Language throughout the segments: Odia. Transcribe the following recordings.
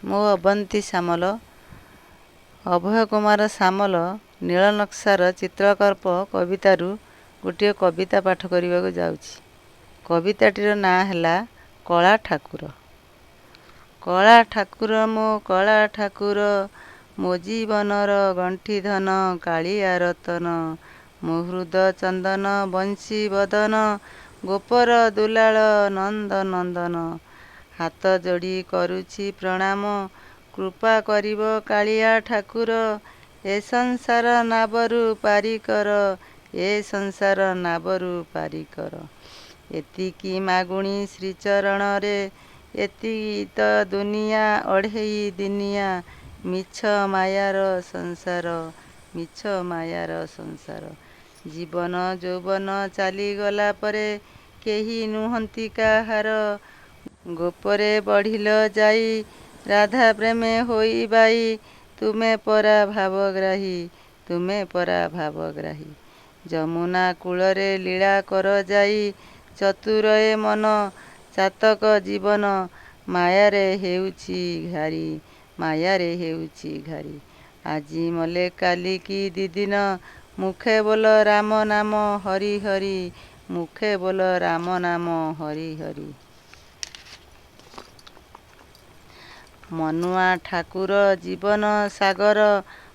ମୋ ଅବନ୍ତୀ ସାମଲ। ଅଭୟ କୁମାର ସାମଲ ନୀଳନକ୍ସାର ଚିତ୍ରକଳ୍ପ କବିତାରୁ ଗୋଟିଏ କବିତା ପାଠ କରିବାକୁ ଯାଉଛି। କବିତାଟିର ନାଁ ହେଲା କଳା ଠାକୁର। କଳା ଠାକୁର ମୋ କଳା ଠାକୁର, ମୋ ଜୀବନର ଗଣ୍ଠିଧନ କାଳିଆ ରତନ। ମୋ ହୃଦ ଚନ୍ଦନ ବଂଶୀ ବଦନ, ଗୋପର ଦୁଲାଳ ନନ୍ଦ ନନ୍ଦନ। ହାତ ଯୋଡ଼ି କରୁଛି ପ୍ରଣାମ, କୃପା କରିବ କାଳିଆ ଠାକୁର। ଏ ସଂସାର ନାବରୁ ପାରିକର, ଏ ସଂସାର ନାବରୁ ପାରିକର। ଏତିକି ମାଗୁଣି ଶ୍ରୀଚରଣରେ, ଏତିକି ତ ଦୁନିଆ ଅଢ଼େଇ ଦିନିଆ। ମିଛ ମାୟାର ସଂସାର, ମିଛ ମାୟାର ସଂସାର। ଜୀବନ ଯୌବନ ଚାଲିଗଲା ପରେ, କେହି ନୁହନ୍ତି କାହାର। ଗୋପରେ ବଢ଼ିଲ ଯାଇ, ରାଧା ପ୍ରେମେ ହୋଇ ବାଇ। ତୁମେ ପରା ଭାବଗ୍ରାହୀ, ତୁମେ ପରା ଭାବଗ୍ରାହୀ। ଯମୁନା କୂଳରେ ଲୀଳା କର ଯାଇ, ଚତୁର ଏ ମନ ଚାତକ ଜୀବନ। ମାୟାରେ ହେଉଛି ଘାରି, ମାୟାରେ ହେଉଛି ଘାରି। ଆଜି ମଲେ କାଲିକି ଦି'ଦିନ, ମୁଖେ ବୋଲ ରାମ ନାମ ହରି ହରି। ମୁଖେ ବୋଲ ରାମ ନାମ ହରି ହରି। ମନୁଆ ଠାକୁର ଜୀବନ ସାଗର,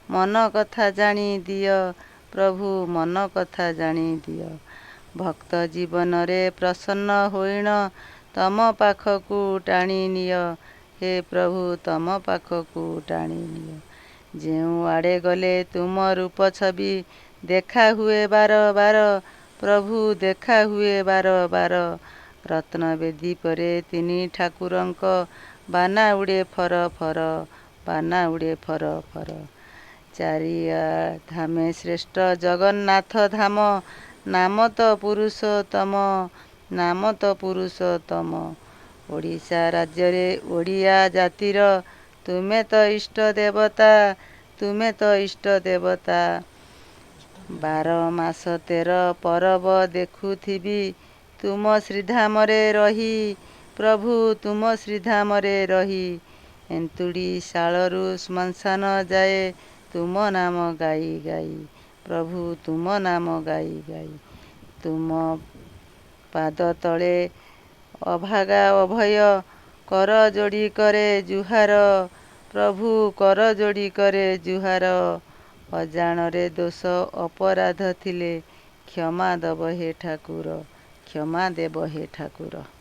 ମନ କଥା ଜାଣି ଦିଅ ପ୍ରଭୁ, ମନ କଥା ଜାଣି ଦିଅ। ଭକ୍ତ ଜୀବନରେ ପ୍ରସନ୍ନ ହୋଇଣ, ତମ ପାଖକୁ ଟାଣି ନିଅ। ହେ ପ୍ରଭୁ ତମ ପାଖକୁ ଟାଣି ନିଅ। ଯେଉଁଆଡ଼େ ଗଲେ ତୁମ ରୂପ ଛବି, ଦେଖା ହୁଏ ବାର ବାର ପ୍ରଭୁ, ଦେଖା ହୁଏ ବାର ବାର। ରତ୍ନବେଦୀ ପରେ ତିନି ଠାକୁରଙ୍କ, ବାନା ଉଡ଼େ ଫର ଫର, ବାନା ଉଡ଼େ ଫର ଫର। ଚାରିଆ ଧାମେ ଶ୍ରେଷ୍ଠ ଜଗନ୍ନାଥ ଧାମ, ନାମ ତ ପୁରୁଷୋତ୍ତମ, ନାମ ତ ପୁରୁଷୋତ୍ତମ। ଓଡ଼ିଶା ରାଜ୍ୟରେ ଓଡ଼ିଆ ଜାତିର, ତୁମେ ତ ଇଷ୍ଟ ଦେବତା, ତୁମେ ତ ଇଷ୍ଟ ଦେବତା। 12 ମାସ 13 ପରବ ଦେଖୁଥିବି, ତୁମ ଶ୍ରୀଧାମରେ ରହି ପ୍ରଭୁ, ତୁମ ଶ୍ରୀଧାମରେ ରହି। ଏନ୍ତୁଡ଼ି ଶାଳରୁ ଶ୍ମଶାନ ଯାଏ, ତୁମ ନାମ ଗାଇ ଗାଇ ପ୍ରଭୁ, ତୁମ ନାମ ଗାଇ ଗାଇ। ତୁମ ପାଦ ତଳେ ଅଭାଗା ଅଭୟ, କର ଯୋଡ଼ି କରେ ଜୁହାର ପ୍ରଭୁ, କର ଯୋଡ଼ି କରେ ଜୁହାର। ଅଜାଣରେ ଦୋଷ ଅପରାଧ ଥିଲେ, କ୍ଷମା ଦବ ହେ ଠାକୁର, କ୍ଷମା ଦେବ ହେ ଠାକୁର।